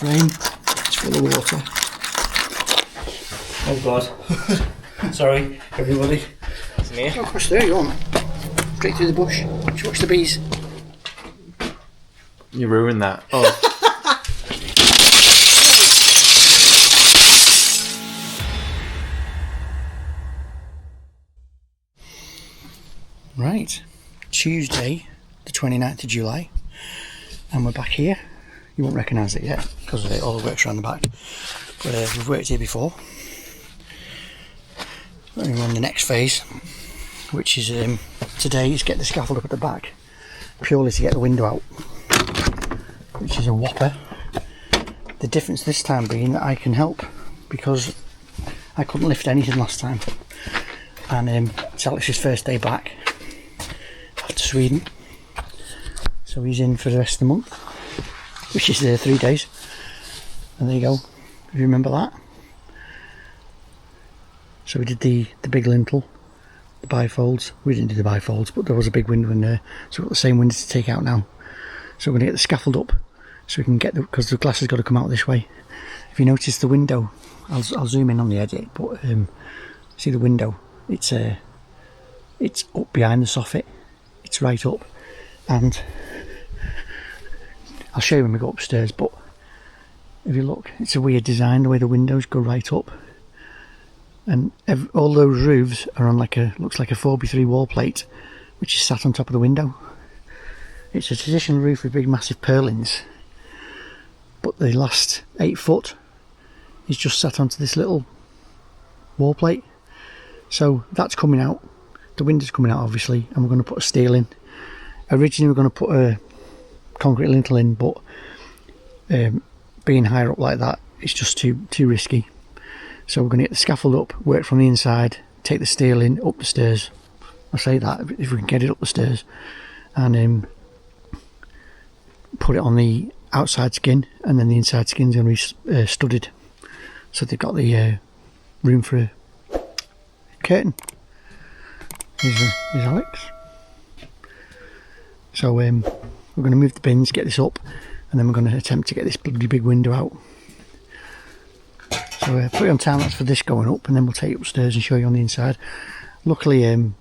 frame. It's full of water. Oh God. Sorry, everybody. It's me. Oh, across there you want. Straight through the bush. Just watch the bees. You ruined that. Oh. Right. Tuesday, the 29th of July. And we're back here. You won't recognise it yet because all the work's around the back. But we've worked here before. And we're on the next phase, which is today is get the scaffold up at the back, purely to get the window out, which is a whopper. The difference this time being that I can help because I couldn't lift anything last time, and it's Alex's first day back after Sweden, so he's in for the rest of the month, which is 3 days. And there you go, if you remember that. So we did the big lintel, the bifolds. We didn't do the bifolds, but there was a big window in there, so we've got the same window to take out now. So we're going to get the scaffold up so we can get because the glass has got to come out this way. If you notice the window, I'll zoom in on the edit, but see the window, it's up behind the soffit, it's right up, and I'll show you when we go upstairs, but if you look, it's a weird design, the way the windows go right up. And all those roofs are on looks like a 4x3 wall plate, which is sat on top of the window. It's a traditional roof with big massive purlins, but the last 8 foot is just sat onto this little wall plate. So that's coming out, the window's coming out obviously, and we're going to put a steel in. Originally we were going to put a concrete lintel in, but being higher up like that, it's just too risky. So we're going to get the scaffold up, work from the inside, take the steel in, up the stairs. I say that, if we can get it up the stairs, and put it on the outside skin, and then the inside skin's going to be studded. So they've got the room for a curtain. Here's Alex. So we're going to move the bins, get this up, and then we're going to attempt to get this bloody big window out. So put it on time lapse for this going up, and then we'll take it upstairs and show you on the inside. Luckily,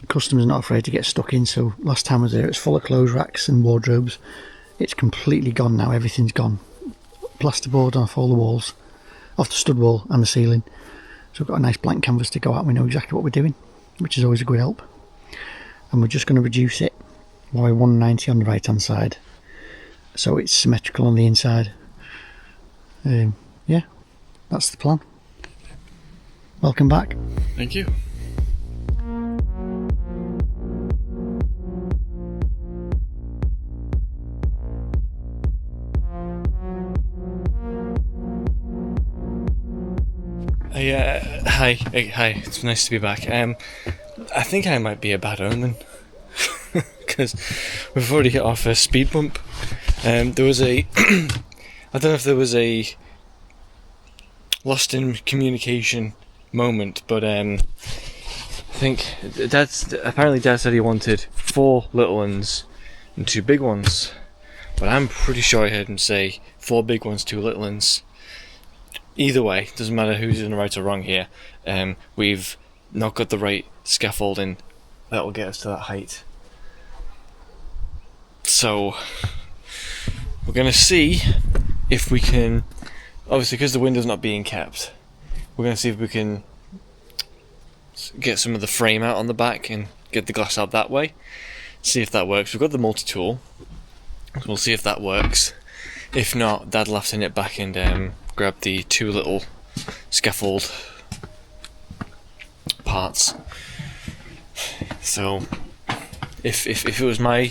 customers are not afraid to get stuck in, so last time I was there it was full of clothes racks and wardrobes. It's completely gone now, everything's gone. Plasterboard off all the walls, off the stud wall and the ceiling. So we've got a nice blank canvas to go out, we know exactly what we're doing, which is always a good help. And we're just going to reduce it by 190 on the right hand side, so it's symmetrical on the inside. Yeah. That's the plan. Welcome back. Thank you. Hi. It's nice to be back. I think I might be a bad omen because we've already hit off a speed bump. There was a I don't know if there was a lost in communication moment, but I think Dad said he wanted 4 little ones and 2 big ones, but I'm pretty sure I heard him say 4 big ones, 2 little ones. Either way, doesn't matter who's in the right or wrong here. We've not got the right scaffolding that will get us to that height, so we're gonna see if we can. Obviously, because the window's not being kept, we're going to see if we can get some of the frame out on the back and get the glass out that way. See if that works. We've got the multi-tool, so we'll see if that works. If not, Dad'll have to knit back and grab the 2 little scaffold parts. So, if it was my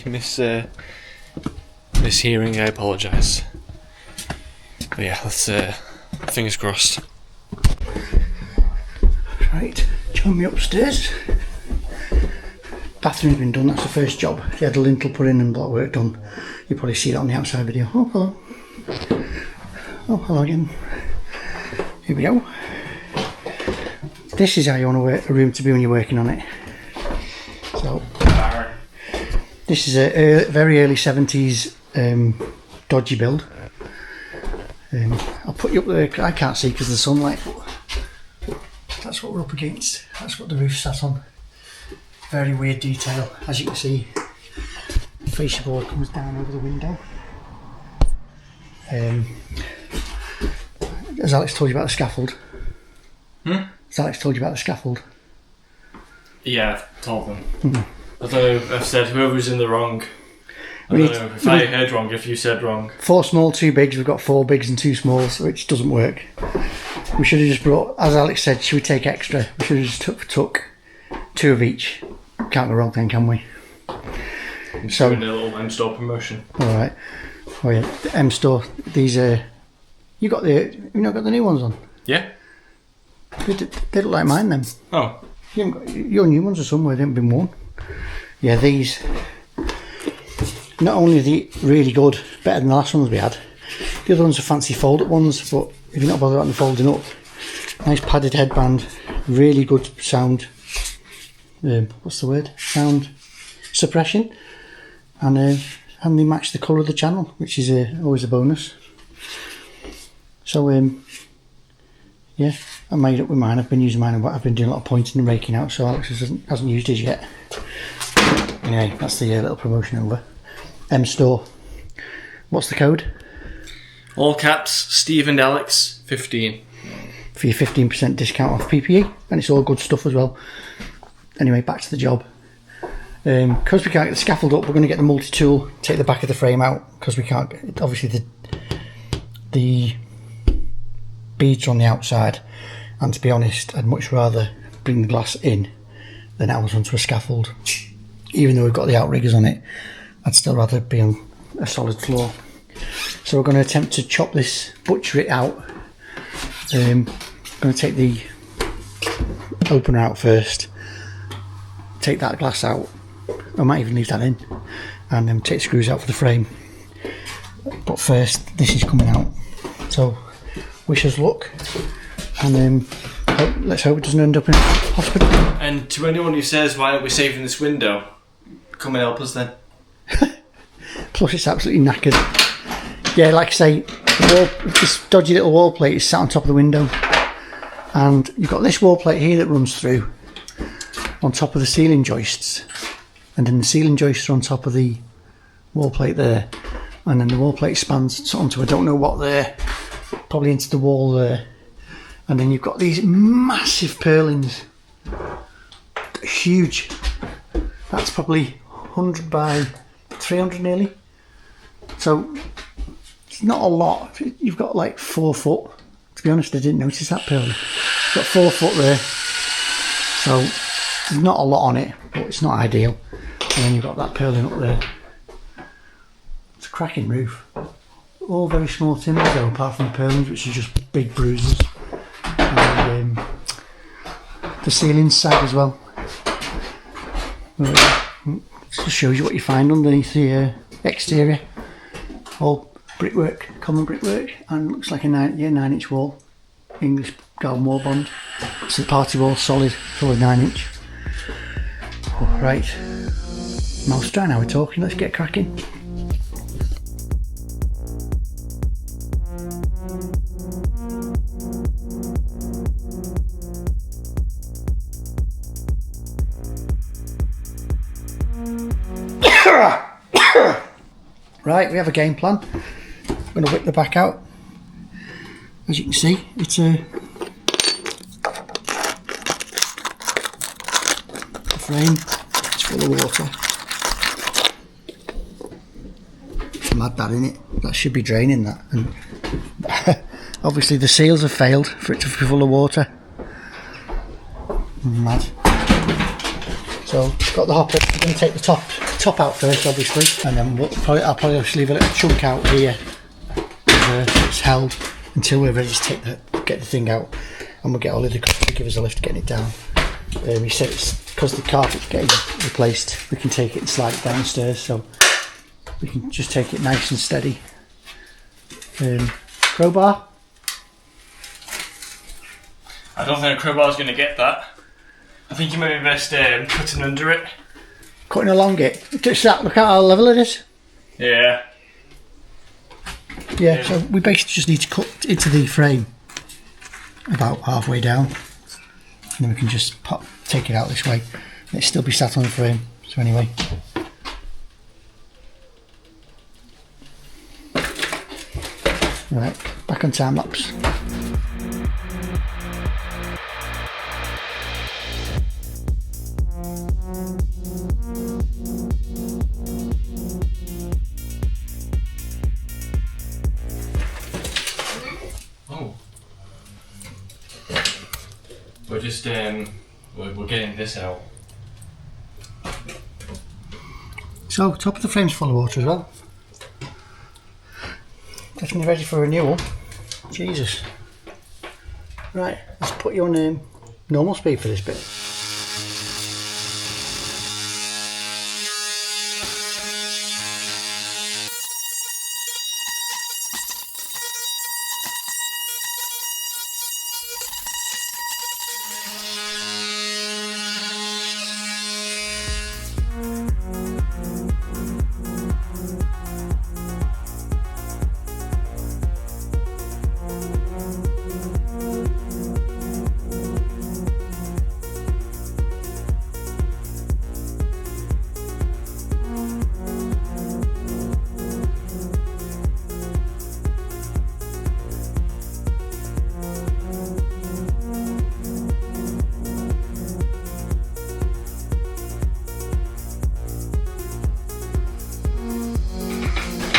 mishearing, I apologise. But yeah, let's fingers crossed. Right, join me upstairs. Bathroom's been done, that's the first job. He had the lintel put in and block work done. You'll probably see that on the outside video. Oh, hello. Oh, hello again. Here we go. This is how you want a room to be when you're working on it. So, this is a very early 70s dodgy build. I'll put you up there. I can't see because of the sunlight, but that's what we're up against. That's what the roof sat on. Very weird detail, as you can see. The fascia board comes down over the window. Has Alex told you about the scaffold? Has Alex told you about the scaffold? Yeah, I've told them. I don't know, I've said whoever's in the wrong. I don't know if I heard wrong, if you said wrong. 4 small, 2 bigs. We've got 4 bigs and 2 smalls, which doesn't work. We should have just brought, as Alex said, should we take extra? We should have just took 2 of each. Can't go wrong then, can we? So doing a little M-Store promotion. Alright. Oh yeah, the M-Store, these are... You've not got the new ones on? Yeah. They look like mine then. Oh. You haven't got, your new ones are somewhere, they haven't been worn. Yeah, these... Not only are they really good, better than the last ones we had, the other ones are fancy fold-up ones, but if you're not bothered about them folding up, nice padded headband, really good sound, what's the word? Sound suppression, and they match the colour of the channel, which is always a bonus. So yeah, I made up with mine. I've been using mine, but I've been doing a lot of pointing and raking out, so Alex hasn't used his yet. Anyway, that's the little promotion over. M-Store. What's the code? All caps, Steve and Alex, 15. For your 15% discount off PPE, and it's all good stuff as well. Anyway, back to the job. Because we can't get the scaffold up, we're going to get the multi-tool, take the back of the frame out, because we can't get, obviously the beads are on the outside, and to be honest, I'd much rather bring the glass in than out onto a scaffold. Even though we've got the outriggers on it, I'd still rather be on a solid floor. So we're going to attempt to chop this, butcher it out. I'm going to take the opener out first, take that glass out. I might even leave that in, and then take the screws out for the frame. But first, this is coming out. So wish us luck, and let's hope it doesn't end up in hospital. And to anyone who says, why aren't we saving this window, come and help us then. Plus it's absolutely knackered. Yeah, like I say, this dodgy little wall plate is sat on top of the window, and you've got this wall plate here that runs through on top of the ceiling joists, and then the ceiling joists are on top of the wall plate there, and then the wall plate spans onto I don't know what there, probably into the wall there, and then you've got these massive purlins, huge. That's probably 100 by 300 nearly. So it's not a lot. You've got like 4 foot. To be honest, I didn't notice that purlin. You've got 4 foot there. So there's not a lot on it, but it's not ideal. And then you've got that purlin up there. It's a cracking roof. All very small timbers though, apart from the purlins, which are just big bruises. And the ceiling's sag as well. Just shows you what you find underneath the exterior. All brickwork, common brickwork, and looks like a 9-inch wall. English garden wall bond. It's a party wall, solid 9-inch. Right, mouse dry now we're talking, let's get cracking. Right, we have a game plan. I'm going to whip the back out. As you can see, it's a frame. It's full of water. Some add that in it. That should be draining that. And obviously the seals have failed for it to be full of water. Mad. So got the hopper. We're going to take the top out first, obviously, and then I'll probably just leave a little chunk out here where it's held until we're ready to get the thing out, and we'll get Ollie to give us a lift getting it down. He said it's because the carpet's getting replaced, we can take it and slide it downstairs, so we can just take it nice and steady. Crowbar? I don't think a crowbar's going to get that. I think you might be best cutting under it. Cutting along it. Just that, look at how level it is. Yeah. Yeah, so we basically just need to cut into the frame about halfway down, and then we can just take it out this way. It'll still be sat on the frame. So anyway. Right, back on time lapse. Oh. We're just we're getting this out. So top of the frame's full of water as well. Definitely ready for renewal. Jesus. Right, let's put you on normal speed for this bit.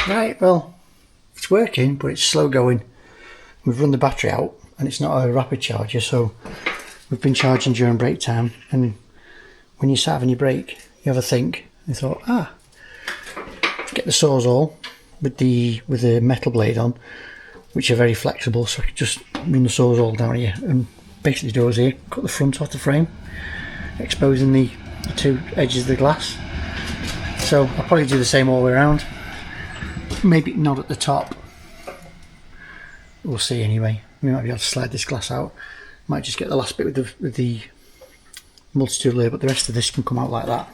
Right, well, it's working, but it's slow going. We've run the battery out, and it's not a rapid charger, so we've been charging during break time. And when you start having your break, you have a think. I thought, get the Sawzall with the metal blade on, which are very flexible, so I could just run the Sawzall down here and basically do is here, cut the front off the frame, exposing the two edges of the glass. So I'll probably do the same all the way around. Maybe not at the top. We'll see anyway. We might be able to slide this glass out. Might just get the last bit with the multi-tool layer, but the rest of this can come out like that.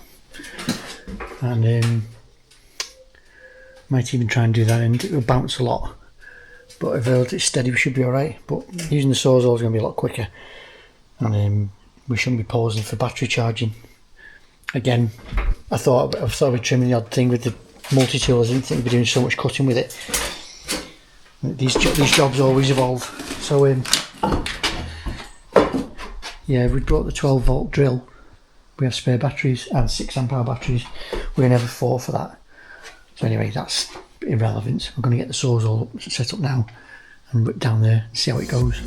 And might even try and do that, and it will bounce a lot. But if it's steady, we should be alright. But using the Sawzall is going to be a lot quicker, and we shouldn't be pausing for battery charging. Again, I thought we'd trimming the odd thing with the multi-tool. I didn't think we'd be doing so much cutting with it. These jobs always evolve. So yeah, we brought the 12 volt drill. We have spare batteries and 6 amp hour batteries. We're going to have a 4 for that. So anyway, that's irrelevant. We're going to get the Sawzall set up now and put down there and see how it goes.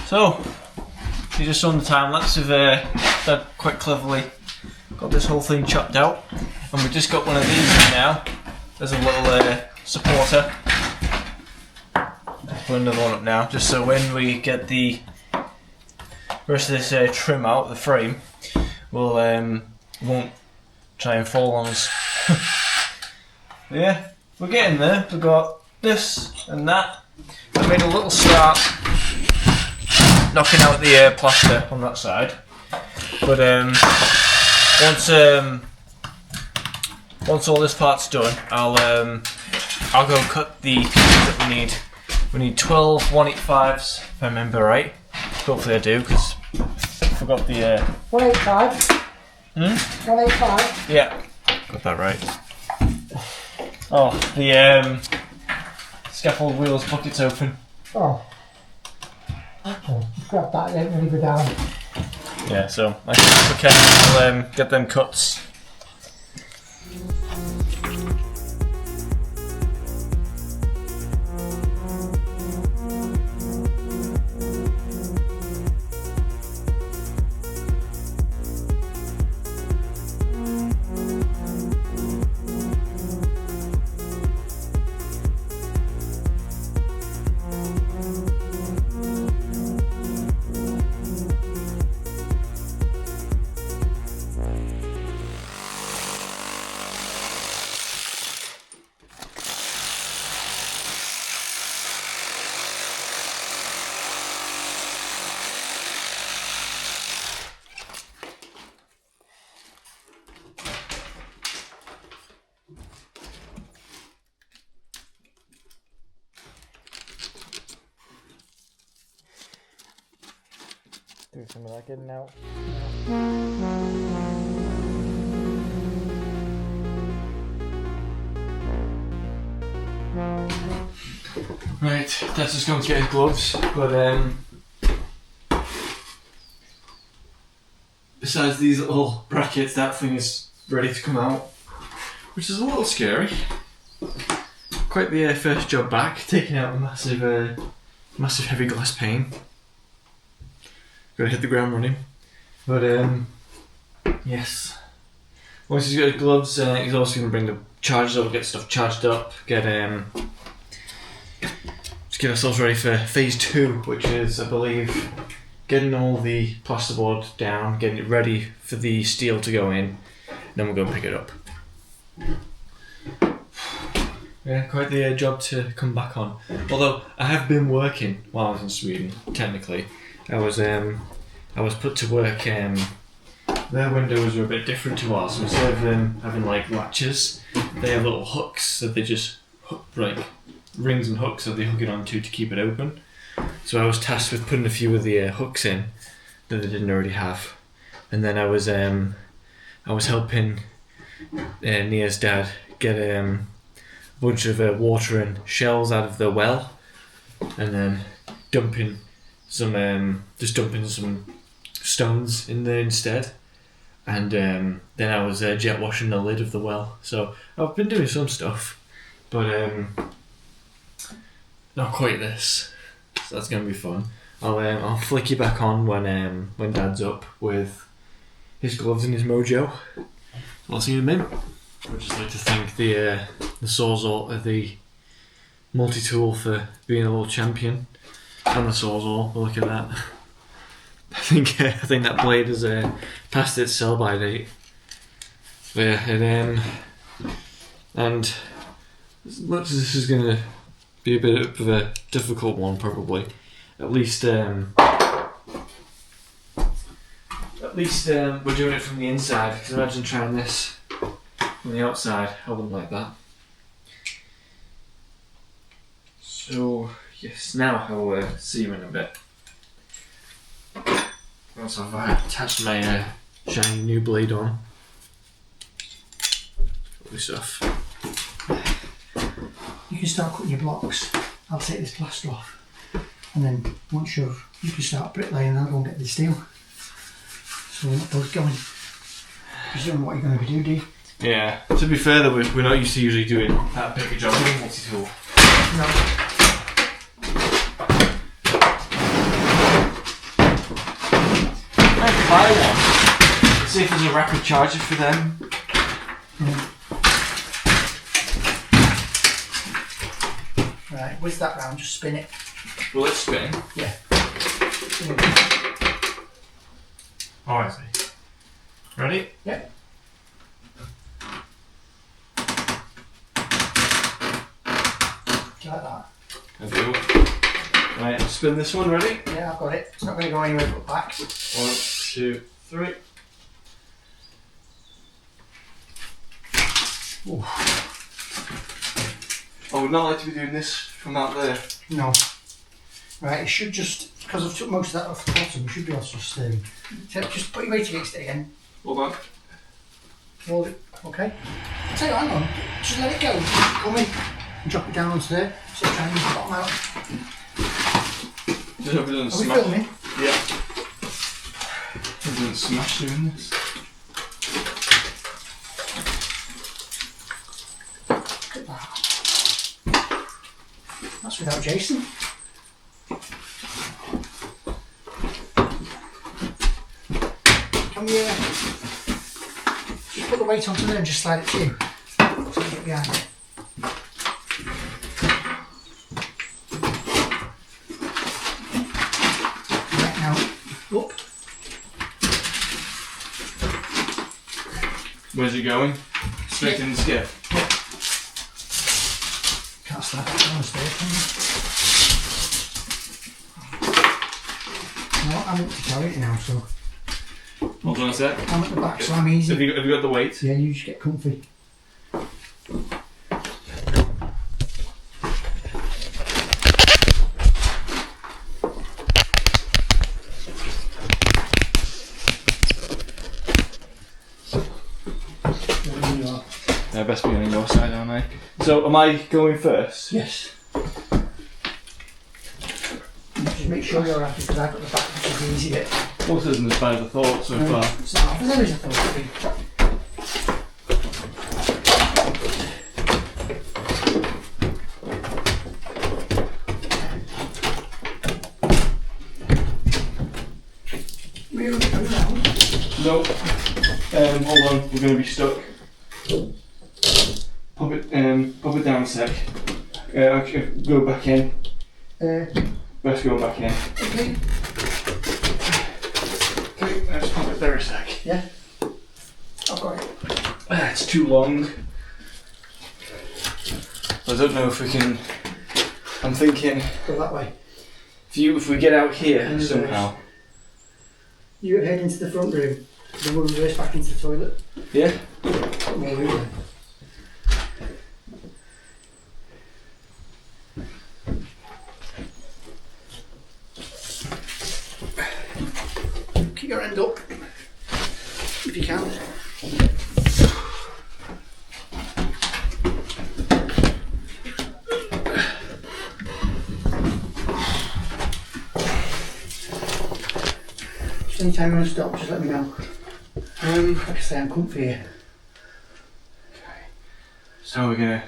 So, you just saw the time lapse of Dad quite cleverly got this whole thing chopped out, and we've just got one of these in now. There's a little supporter. Put another one up now, just so when we get the rest of this trim out of the frame, we'll won't try and fall on us. Yeah, we're getting there. We've got this and that. I made a little start knocking out the plaster on that side, but once all this part's done, I'll go cut the pieces that we need. We need 12 185s, if I remember right. Hopefully I do, because I forgot the 185. 185. Yeah, got that right. Oh, the scaffold wheels bucket's open. Oh. Okay, grab that, then really go down. Yeah, so I think we can get them cuts. Do some of that getting out. Right, that's just going to get his gloves, but besides these little brackets, that thing is ready to come out, which is a little scary. Quite the first job back, taking out a massive heavy glass pane. Gotta hit the ground running, but yes. Once he's got his gloves, he's also going to bring the chargers over, get stuff charged up, get ourselves ready for phase 2, which is, I believe, getting all the plasterboard down, getting it ready for the steel to go in, then we'll go and pick it up. Yeah, quite the job to come back on. Although I have been working while I was in Sweden. Technically, I was put to work. Their windows are a bit different to ours. So instead of them having like latches, they have little hooks that they just hook, like rings and hooks that they hook it onto to keep it open. So I was tasked with putting a few of the hooks in that they didn't already have, and then I was helping Nia's dad get a bunch of water and shells out of the well, and then dumping some stones in there instead, and then I was jet washing the lid of the well. So I've been doing some stuff, but not quite this. So that's gonna be fun. I'll flick you back on when Dad's up with his gloves and his mojo. I'll see you in a minute. I'd just like to thank the Sawzall, the multi-tool, for being a little champion, and the Sawzall. Look at that. I think that blade has passed its sell-by date. But yeah, and as much as this is gonna be a bit of a difficult one, probably, at least we're doing it from the inside. Because imagine trying this from the outside, I wouldn't like that. So yes, now I'll see you in a bit. Once I've attached my shiny new blade on. Lovely stuff. You can start cutting your blocks. I'll take this plaster off, and then once you can start bricklaying. I'll go and get the steel. So we're not both going. Presume what you're going to do, do you? Yeah. To be fair, though, we're not used to usually doing that big a job with a multi-tool. No. I could buy one. See if there's a rapid charger for them. Right, whiz that round, just spin it. Will it spin? Yeah. Oh, I see. Ready? Yeah. Do you like that? I do. Right, spin this one, ready? Yeah, I've got it. It's not going to go anywhere but back. 1, 2, 3. Ooh. I would not like to be doing this from out there. No. Right, it should just, because I've took most of that off the bottom, we should be able to just just put your weight against it again. Hold on. Hold it, okay. I'll tell you, hang on, just let it go. Come in and drop it down onto there. So try and use the bottom out. Just hope it doesn't Are we smash. filming? Yeah. It doesn't smash doing this. Look at that. That's without Jason. Can we just put the weight onto there and just slide it to you? So you get behind it. Right now, up. Where's it going? Straight in the skip. Can't slide it down the stairs, can you? No, I'm up to carry it now, so Hold on a sec. I'm at the back, so I'm easy. Have you got the weight? Yeah, you just get comfy. best be on your side, aren't I? So, am I going first? Yes. Just make sure you're happy because I've got the back, which is the easy bit. Most isn't as bad as I thought so far. It's not half as heavy as I thought it would be. No. Hold on, we're going to be stuck. Pop it down a sec. Go back in. Let's go back in. Okay. Okay, let's pop it there a sec. Yeah. I've got it. It's too long. I don't know if we can. I'm thinking Go that way. if we get out here And somehow. You head into the front room, then we'll reverse back into the toilet. Yeah. More room. Keep your end up if you can. Just anytime you want to stop, just let me know. Like I say, I'm comfy here. So we're gonna.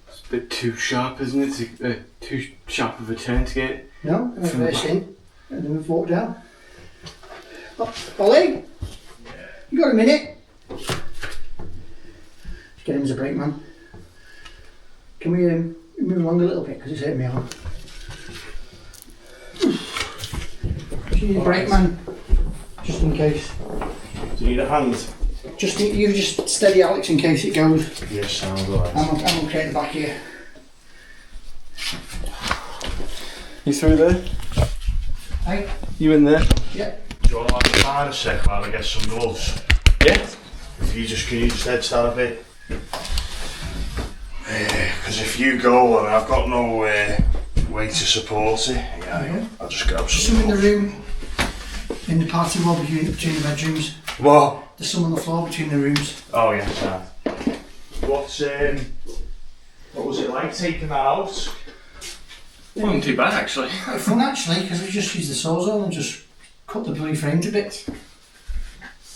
It's a bit too sharp, isn't it? Too sharp of a turn to get. No, and reverse in, and then we walk down. Oh, Ollie? You got a minute? Just get him as a brake man. Can we move along a little bit because it's hurting me arm? Do you need a brake man? Just in case. Do you need a hand? You just steady Alex in case it goes. Yes, sounds alright. I'm okay at the back here. You through there? Hey? You in there? Yeah. Do you want to have a fire a sec while I get some gloves? Yeah. Can you just head start a bit? Because if you go and I've got no way to support it, I'll just grab There's some some in the gloves. room, in the party wall between the bedrooms. What? There's some on the floor between the rooms. Oh yeah, Sam. What was it like taking that out? Wasn't too bad actually. Quite fun actually, because we just used the sawzall and just cut the bloody frame to bits.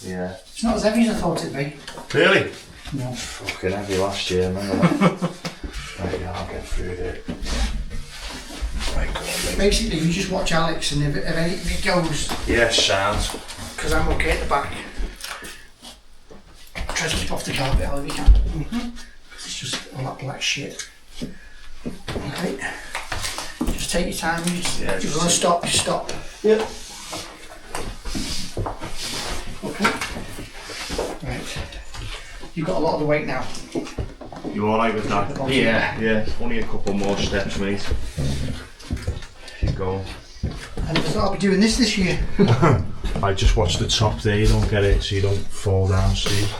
Yeah. It's not as heavy as I thought it'd be. Really? No. Fucking heavy last year, man. Right, yeah, I'll get through it. Right, go on, mate. Basically, you just watch Alex, and if it goes, Yes, sounds. because I'm okay at the back. Try to keep off the carpet however you can. It's just all that black shit. Okay. Just take your time. You just want to stop, just stop. Yep. Okay. Right. You've got a lot of the weight now. You alright with that? Yeah. Only a couple more steps, mate. Keep going. I never thought I'd be doing this year. I just watch the top there, you don't get it, so you don't fall down, Steve.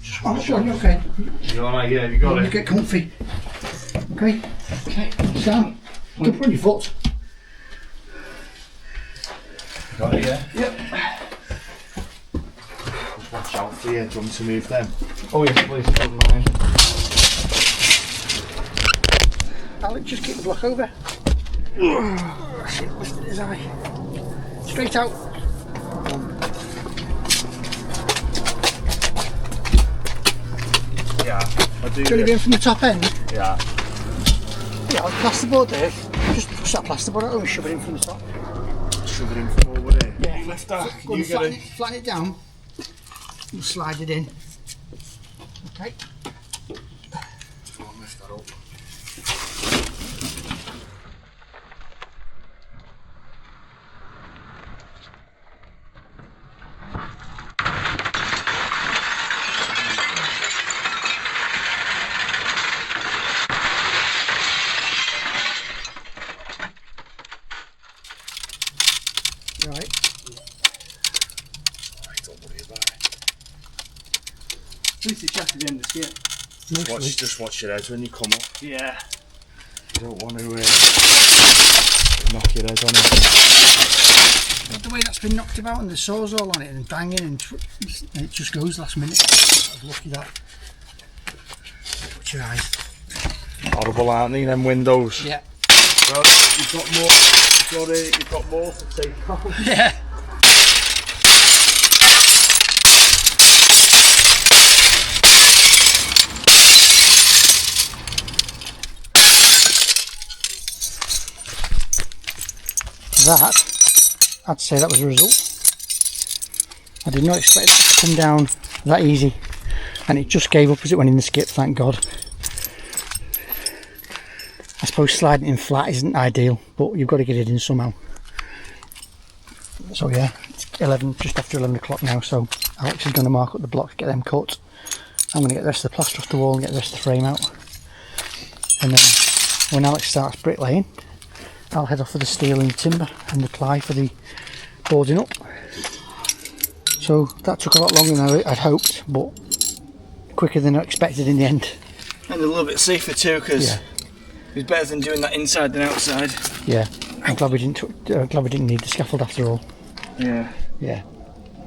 Just Oh, watch sure, it. you're okay. You alright? Yeah, you got You it. get comfy. Okay. Okay. Sam, don't put on your foot. Got it, yeah? Yep. Just watch out for you, do you want me to move them? Oh yeah, please don't mind. Alex, just keep the block over. Oh, shit, lifted his eye. Straight out. Yeah, I do. Do you want to go in from the top end? Yeah. Yeah, I'll plasterboard there. Just push that plasterboard out and shove it in from the top. Shove it in from over there. Yeah. Lift that. Go Can and you get it? flatten it down. And slide it in. Okay. Go on, lift that up. Right. Alright, don't worry about it. At least it's just the end of the skip. Just watch your head when you come up. Yeah. You don't want to knock your head on it. The way that's been knocked about and the saws all on it and banging and it just goes last minute. I was lucky that. Put your eyes. Horrible, aren't they, them windows? Yeah. Well, you've got more to take off. Yeah. That, I'd say that was a result. I did not expect it to come down that easy, and it just gave up as it went in the skip, thank God. I suppose sliding in flat isn't ideal, but you've got to get it in somehow. So yeah, it's 11, just after 11 o'clock now, so Alex is going to mark up the blocks, get them cut. I'm going to get the rest of the plaster off the wall and get the rest of the frame out. And then when Alex starts bricklaying, I'll head off for the steel and timber and the ply for the boarding up. So that took a lot longer than I'd hoped, but quicker than I expected in the end. And a little bit safer too, because it's better than doing that inside than outside. Yeah, I'm glad we didn't need the scaffold after all. Yeah. Yeah.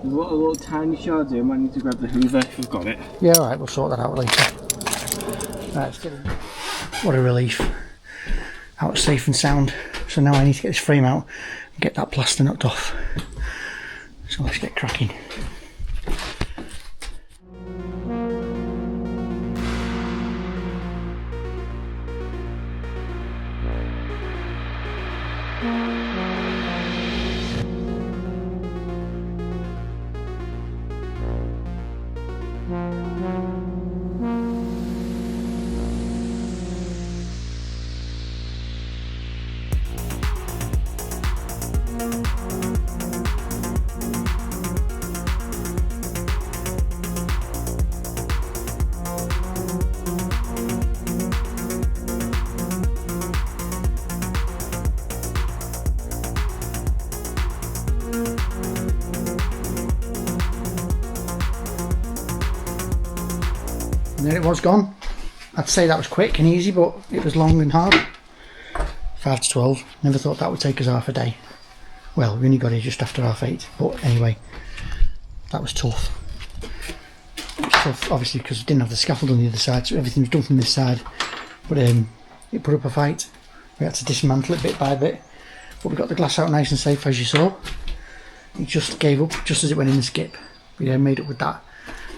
There's a lot of little tiny shards here. I might need to grab the hoover if we've got it. Yeah, alright, we'll sort that out later. Right, let's get it. What a relief. Out safe and sound. So now I need to get this frame out and get that plaster knocked off. So let's get cracking. And there it was gone. I'd say that was quick and easy, but it was long and hard. 5 to 12. Never thought that would take us half a day. Well, we only got here just after 8:30, but anyway, that was tough. It was tough, obviously, because we didn't have the scaffold on the other side, so everything was done from this side. But it put up a fight. We had to dismantle it bit by bit, but we got the glass out nice and safe, as you saw. It just gave up just as it went in the skip. We made up with that.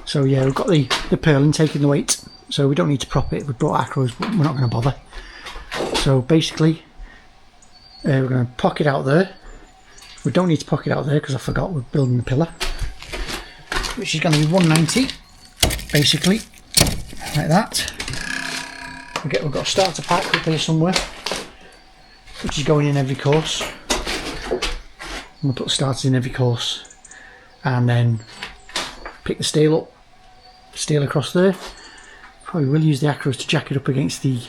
So yeah, we've got the purlin taking the weight, so we don't need to prop it. We brought acros, but we're not going to bother. So basically, we're going to pocket out there. We don't need to pocket out there because I forgot we're building the pillar, which is going to be 190, basically, like that. We've got a starter pack up here somewhere, which is going in every course. We'll put starters in every course, and then pick the steel up, steel across there. Probably will use the acros to jack it up against the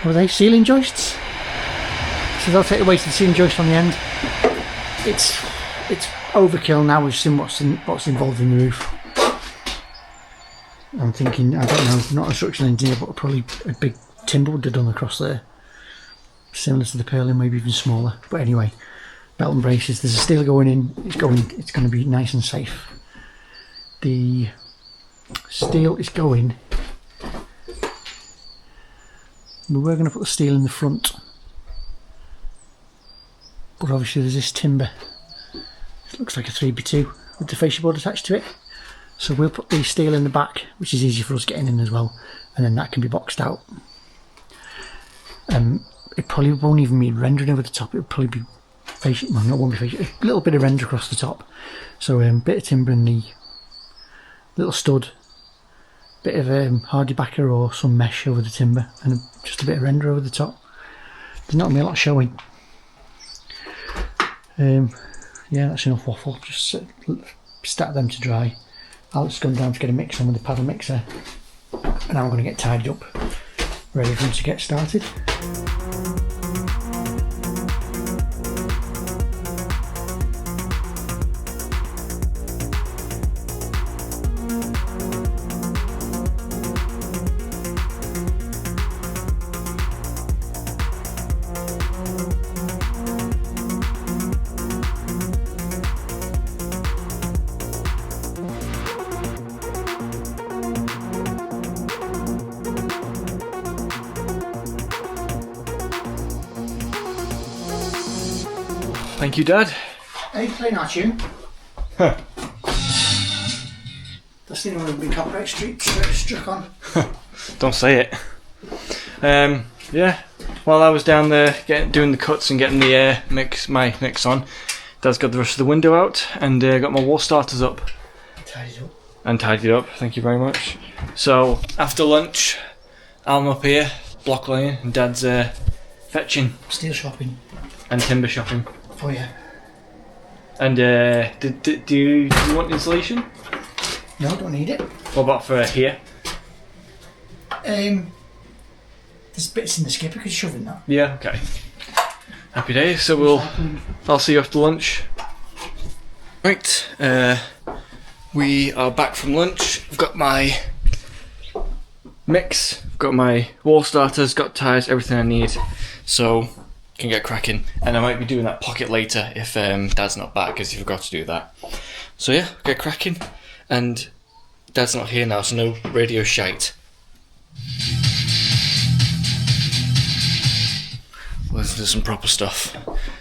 what are they, ceiling joists? So they'll take the weight of the ceiling joist on the end. It's overkill now. We've seen what's involved in the roof. I'm thinking, I don't know, not a structural engineer, but probably a big timber would have done across there, similar to the purlin, maybe even smaller. But anyway, belt and braces. There's a steel going in. It's going to be nice and safe. The steel is going. We were going to put the steel in the front, but obviously there's this timber. It looks like a 3x2 with the fascia board attached to it. So we'll put the steel in the back, which is easy for us getting in as well, and then that can be boxed out. It probably won't even be rendered over the top. It'll probably be fascia, well, not won't be fascia, a little bit of render across the top. So a bit of timber in the little stud, bit of hardy backer or some mesh over the timber, and just a bit of render over the top. There's not going to be a lot showing. Yeah, that's enough waffle. Just stack them to dry. Alex has gone down to get a mix on with the paddle mixer, and now I'm going to get tidied up, ready for him to get started. Thank you, Dad. Are you playing our tune? Huh. That's the only one we've been copyright struck on. Don't say it. Yeah. While I was down there doing the cuts and getting the my mix on, Dad's got the rest of the window out and got my wall starters up. Tidied up. And tidied up. Thank you very much. So after lunch, I'm up here block laying and Dad's fetching Steel shopping. and timber shopping. Oh yeah. And do you want insulation? No, don't need it. What about for here? There's bits in the skipper, could shove in that. Yeah. Okay. Happy days. So I'll see you after lunch. Right. We are back from lunch. I've got my mix, I've got my wall starters, got ties, everything I need, so can get cracking. And I might be doing that pocket later if Dad's not back, because he forgot to do that. So yeah, get cracking. And Dad's not here now, so no radio shite. Let's do some proper stuff.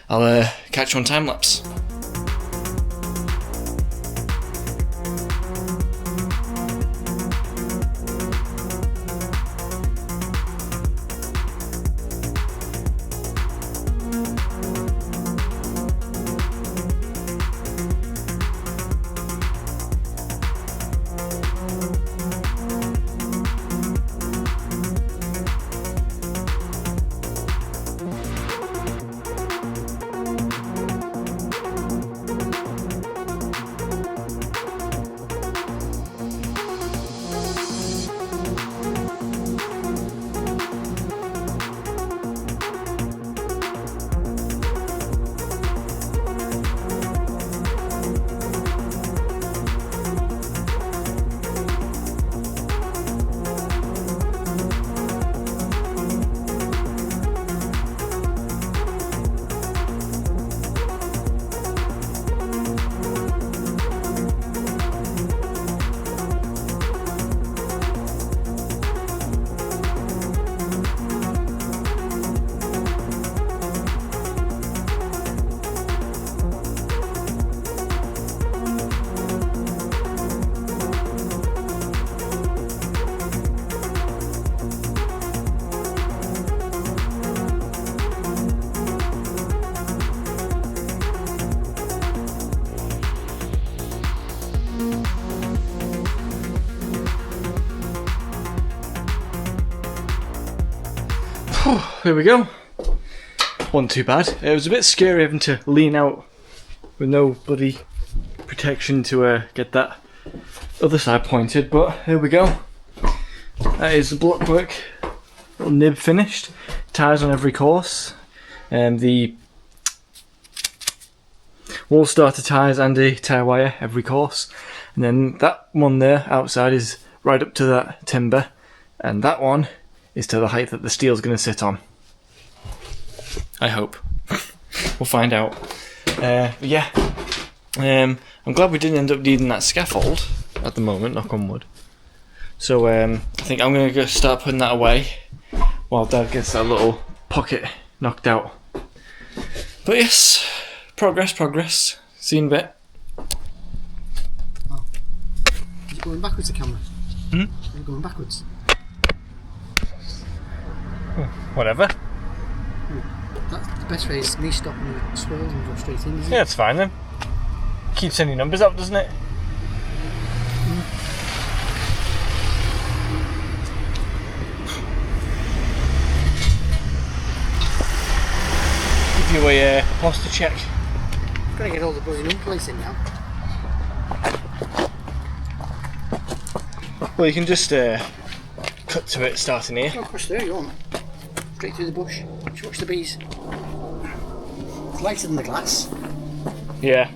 I'll catch you on time lapse. There we go. Wasn't too bad. It was a bit scary having to lean out with no bloody protection to get that other side pointed, but here we go. That is the blockwork little nib finished. Ties on every course. The wall starter ties and the tie wire every course. And then that one there outside is right up to that timber, and that one is to the height that the steel's going to sit on. I hope. We'll find out. But yeah, I'm glad we didn't end up needing that scaffold at the moment, knock on wood. So I think I'm going to go start putting that away while Dad gets that little pocket knocked out. But yes, progress. See you in a bit. Oh. Is it going backwards, the camera? Hmm? Is it going backwards? Whatever. That's the best way is me stopping the swirls and go straight in, isn't Yeah, it's fine then. Keeps any numbers up, doesn't it? Give you a posture check. I've got to get all the bloody number plates in now. Well, you can just cut to it starting here. Go across there, you want. Straight through the bush. Just watch the bees. It's lighter than the glass. Yeah.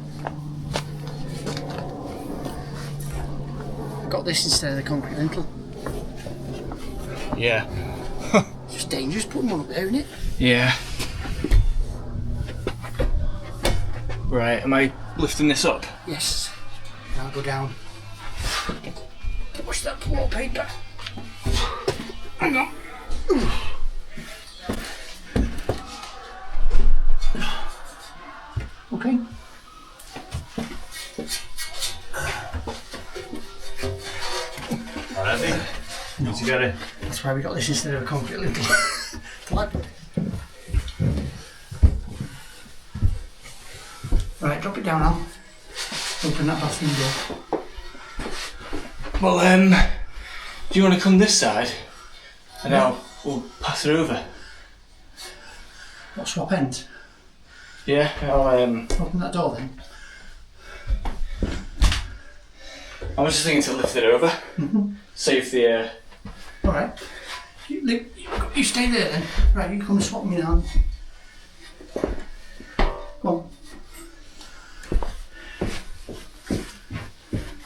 I got this instead of the concrete lintel. Yeah. It's just dangerous putting one up there, isn't it? Yeah. Right, am I lifting this up? Yes. Now I'll go down. Watch that wallpaper. Hang on. Okay. Alright, need to get it. That's why we got this instead of a concrete lintel. Right, drop it down now. Open that bathroom door. Well, do you want to come this side? And now we'll pass it over. What, swap ends? Yeah, I'll, Open that door then. I was just thinking to lift it over. Save the, Alright. You stay there then. Right, you come and swap me now. Go on.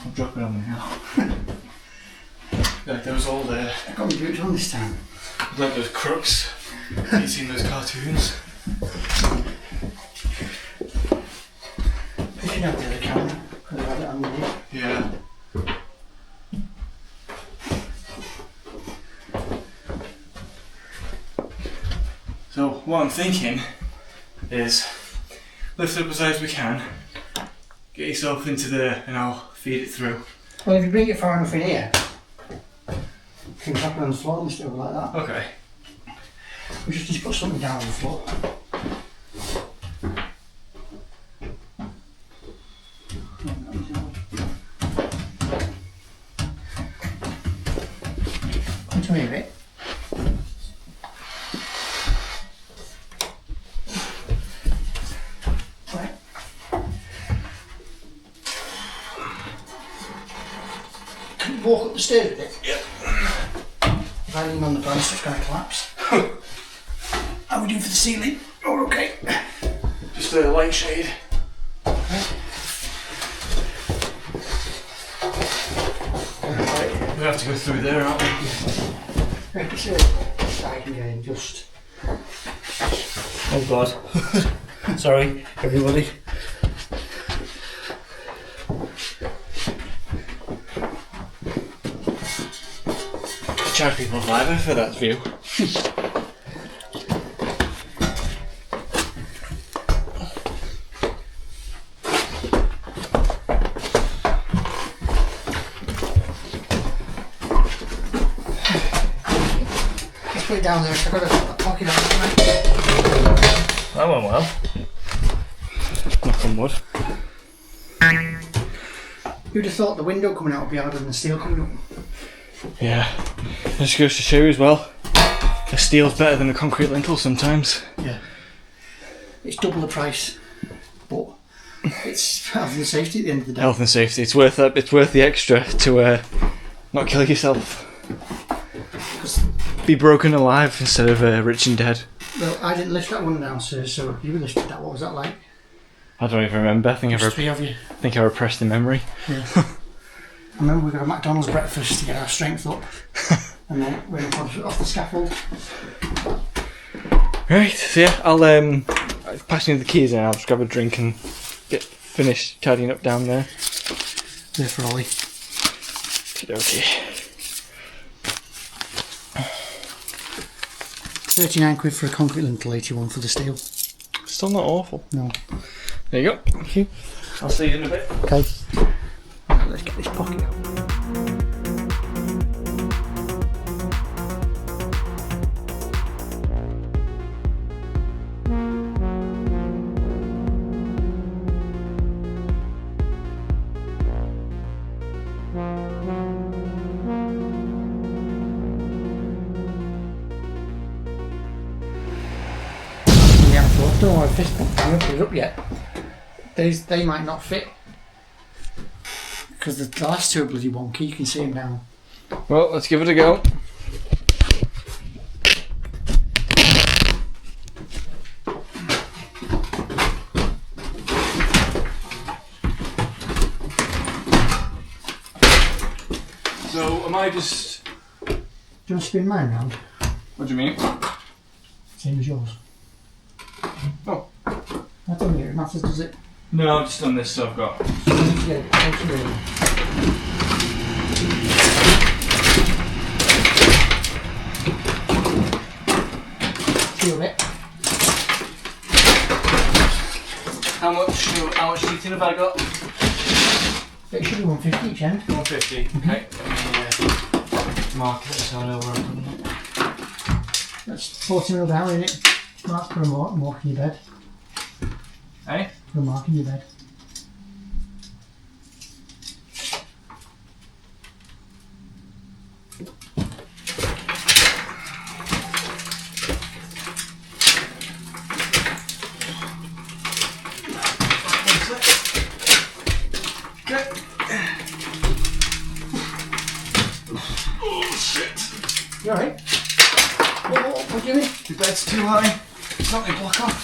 I'll drop it on there now. Like those old, I got my boots on this time. like those crooks. You've seen those cartoons? Picking out the other camera. Because I've had it on the wall. Yeah. So what I'm thinking is lift it up as high as we can, get yourself into there and I'll feed it through. Well, if you bring it far enough in here, you can drop it on the floor and stuff like that. Okay. We just need to put something down on the floor. Come to me a bit. Right. Can you walk up the stairs a bit? Yep. If I lean on the banister, it's going to collapse. How are we doing for the ceiling? Oh, we're okay. Just a light shade. We have to go through there, aren't we? Right, it's a side again, just. Oh god. Sorry, everybody. Charge people Fiverr for that view. Let's put it down there, so I've got a pocket on it. That went well. Knock on wood. Who'd have thought the window coming out would be harder than the steel coming up? Yeah. It just goes to show you as well, a steel's better than a concrete lintel sometimes. Yeah. It's double the price, but it's health and safety at the end of the day. Health and safety, it's worth that. It's worth the extra to not kill yourself. Be broken alive instead of rich and dead. Well, I didn't lift that one downstairs, so you lifted that. What was that like? I don't even remember. I think Just three of you. I repressed the memory. Yeah. I remember we got a McDonald's breakfast to get our strength up, and then we went off the scaffold. Right, so yeah, I'll pass you the keys and I'll just grab a drink and get finished tidying up down there. There for Ollie. Okay. 39 quid for a concrete lintel, 81 for the steel. Still not awful. No. There you go. Thank you. I'll see you in a bit. Okay. Right, let's get this pocket out. Don't worry, fist bump. You haven't put it up yet. They might not fit because the last two are bloody wonky. You can see them now. Well, let's give it a go. So, am I just... Do you want to spin mine round? What do you mean? Same as yours. Oh. I don't think it matters, does it? No, I've just done this, so I've got... Yeah, absolutely. Feel it. How much do you think have I got? It should be 150 each end. 150. Okay. Mark it so I know where I'm putting it. That's 40 mil down, isn't it? Mark, put a mark in your bed. Eh? Put a mark in your bed. You alright? What do you mean? The bed's too high. It's not my block off.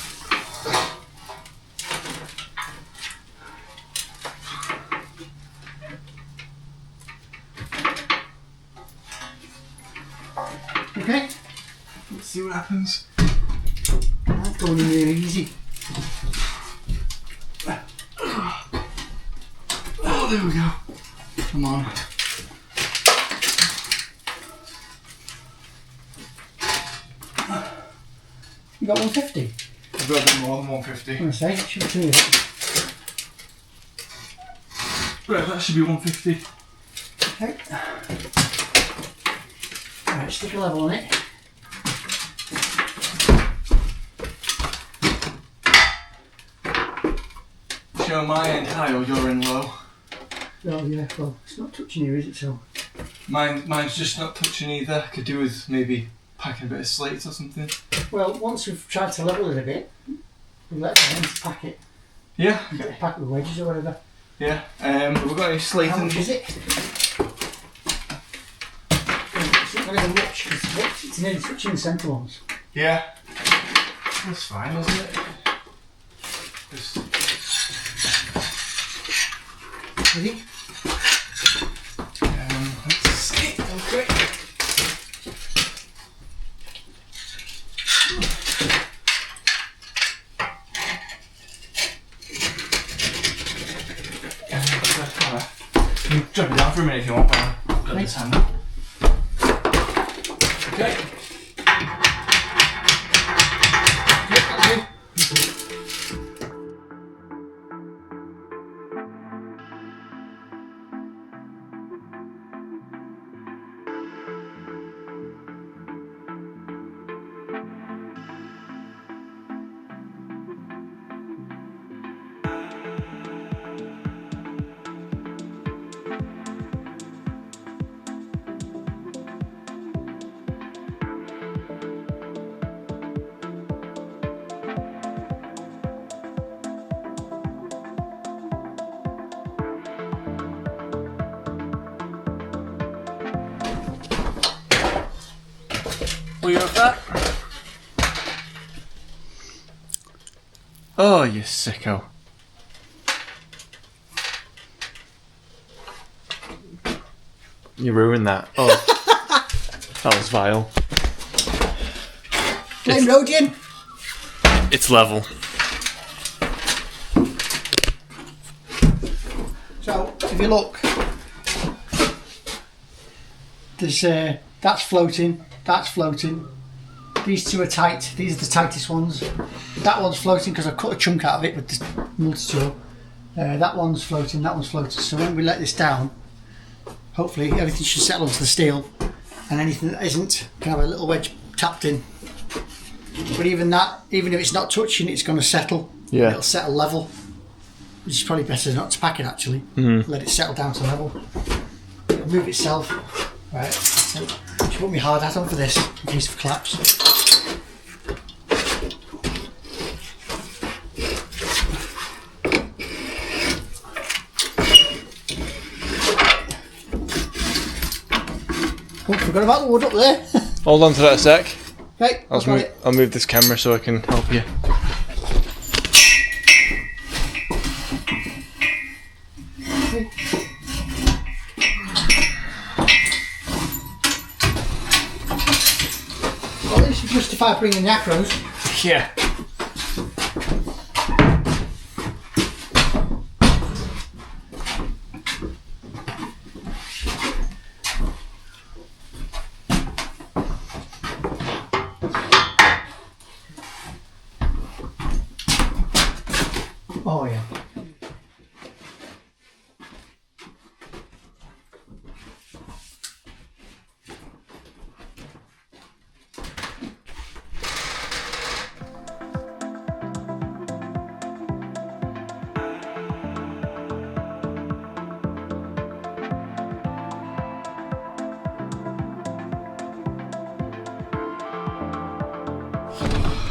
Okay. Let's see what happens. That's going in really easy. Oh, there we go. Come on. You got 150? I've got a bit more than 150. I'm going to say, it should be 2 of it. Right, that should be 150. Okay. Alright, stick a level on it. Show my end high or your end low? Oh yeah, well, it's not touching here, is it, so? Mine's just not touching either. Could do with maybe packing a bit of slates or something. Well, once we've tried to level it a bit, we let them pack it. Yeah. Pack it with wedges or whatever. Yeah. Have we got any slate? How much is it? It's not going to be much, because it's nearly touching the centre ones. Yeah. That's fine, isn't it? Just... Ready? Let's see. Okay. You can drop it down for a minute if you want, but I've got this handle. Okay. Will you have that? Oh, you sicko. You ruined that. Oh. That was vile. Blame Rodian! It's level. So, if you look, there's that's floating, that's floating. These two are tight, these are the tightest ones. That one's floating because I cut a chunk out of it with the multi-tool. That one's floating, that one's floating. So when we let this down, hopefully everything should settle onto the steel, and anything that isn't can have a little wedge tapped in. But even that, even if it's not touching, it's going to settle. Yeah. It'll settle level, which is probably better not to pack it actually. Let it settle down to level. It'll move itself. Right, so I should put my hard hat on for this in case of collapse. Oh, forgot about the wood up there. Hold on to that a sec. Right, I'll move this camera so I can help you. Well, this should justify bringing the acros. Yeah. Oh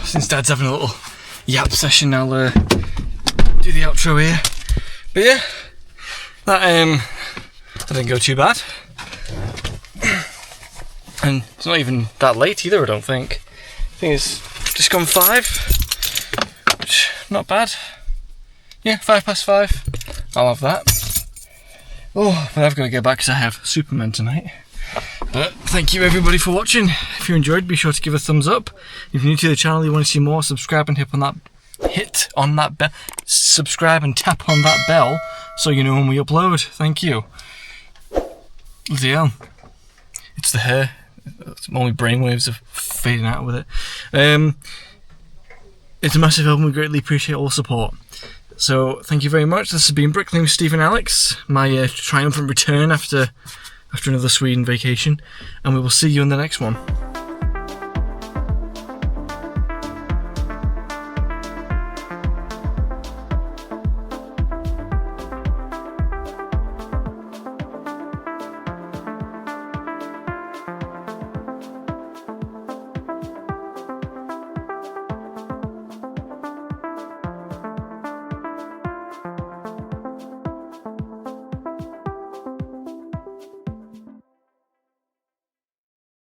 since Dad's having a little yap session, I'll do the outro here. But yeah, that didn't go too bad. And it's not even that late either, I don't think. I think it's just gone 5, which not bad. Yeah, 5:05. I'll have that. Oh, but I've got to go back because I have Superman tonight. But thank you everybody for watching. If you enjoyed, be sure to give a thumbs up. If you're new to the channel, you want to see more, subscribe and subscribe and tap on that bell so you know when we upload. Thank you. Bloody hell. It's the hair. All my brainwaves are fading out with it. It's a massive help and we greatly appreciate all the support. So thank you very much. This has been Bricklaying with Steve and Alex, my triumphant return after another Sweden vacation, and we will see you in the next one.